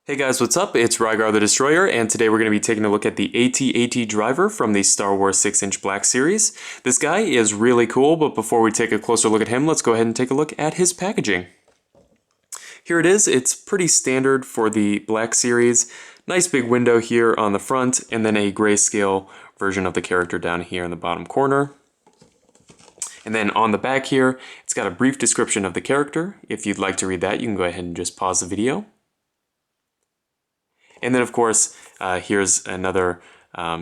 Hey guys, what's up? It's Rygar the Destroyer, and today we're going to be taking a look at the AT-AT driver from the Star Wars 6-inch Black Series. This guy is really cool, but before we take a closer look at him, let's go ahead and take a look at his packaging. Here it is. It's pretty standard for the Black Series. Nice big window here on the front, and then a grayscale version of the character down here in the bottom corner. And then on the back here, it's got a brief description of the character. If you'd like to read that, you can go ahead and just pause the video. And then, of course, here's another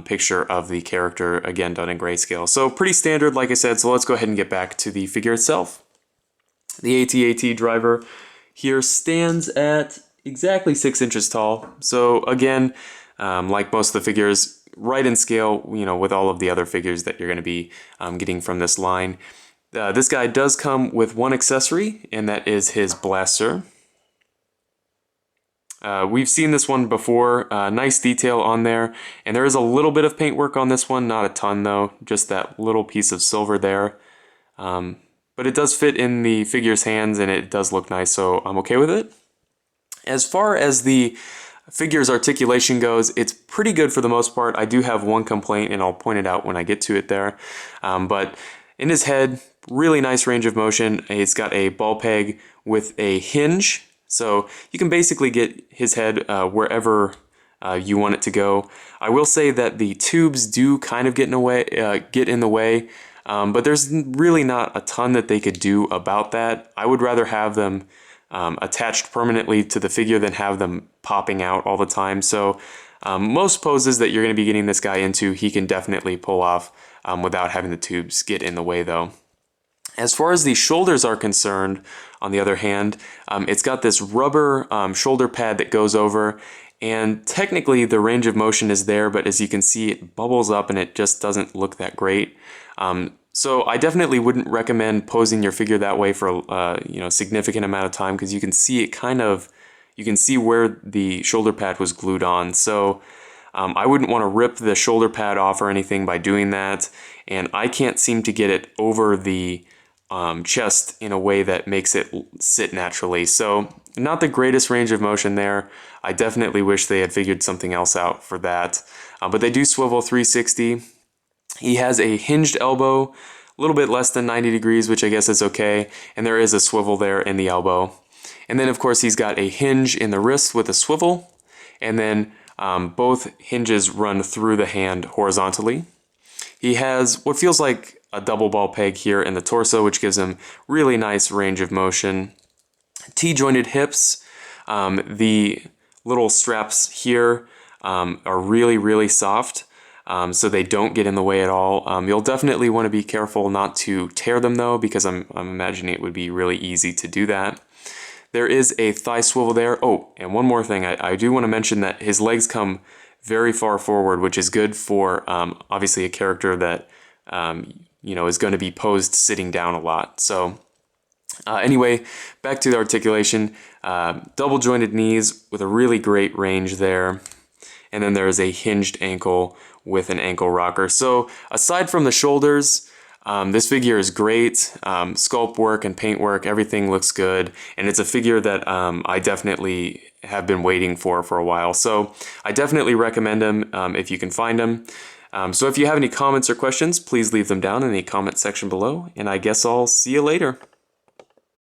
picture of the character, again, done in grayscale. So pretty standard, like I said, so let's go ahead and get back to the figure itself. The AT-AT driver here stands at exactly 6 inches tall. So again, like most of the figures, right in scale, you know, with all of the other figures that you're going to be getting from this line. This guy does come with one accessory, and that is his blaster. We've seen this one before, nice detail on there, and there is a little bit of paintwork on this one, not a ton though, just that little piece of silver there. But it does fit in the figure's hands and it does look nice, so I'm okay with it. As far as the figure's articulation goes, it's pretty good for the most part. I do have one complaint and I'll point it out when I get to it there. But in his head, really nice range of motion. It's got a ball peg with a hinge. So you can basically get his head wherever you want it to go. I will say that the tubes do kind of get in the way, but there's really not a ton that they could do about that. I would rather have them attached permanently to the figure than have them popping out all the time. So most poses that you're going to be getting this guy into, he can definitely pull off without having the tubes get in the way though. As far as the shoulders are concerned, on the other hand, it's got this rubber shoulder pad that goes over, and technically the range of motion is there, but as you can see, it bubbles up and it just doesn't look that great. So I definitely wouldn't recommend posing your figure that way for a significant amount of time, because you can see it you can see where the shoulder pad was glued on. So I wouldn't want to rip the shoulder pad off or anything by doing that, and I can't seem to get it over the chest in a way that makes it sit naturally. So not the greatest range of motion there. I definitely wish they had figured something else out for that. But they do swivel 360. He has a hinged elbow, a little bit less than 90 degrees, which I guess is okay. And there is a swivel there in the elbow. And then of course he's got a hinge in the wrist with a swivel. And then both hinges run through the hand horizontally. He has what feels like a double ball peg here in the torso, which gives him really nice range of motion. T-jointed hips. The little straps here are really soft, so they don't get in the way at all. You'll definitely want to be careful not to tear them though, because I'm imagining it would be really easy to do that. There is a thigh swivel there. Oh, and one more thing, I do want to mention that his legs come very far forward, which is good for obviously a character that is going to be posed sitting down a lot. So anyway, back to the articulation. Double jointed knees with a really great range there. And then there is a hinged ankle with an ankle rocker. So aside from the shoulders, this figure is great. Sculpt work and paint work, everything looks good. And it's a figure that I definitely have been waiting for a while. So I definitely recommend him if you can find him. So if you have any comments or questions, please leave them down in the comment section below, and I guess I'll see you later.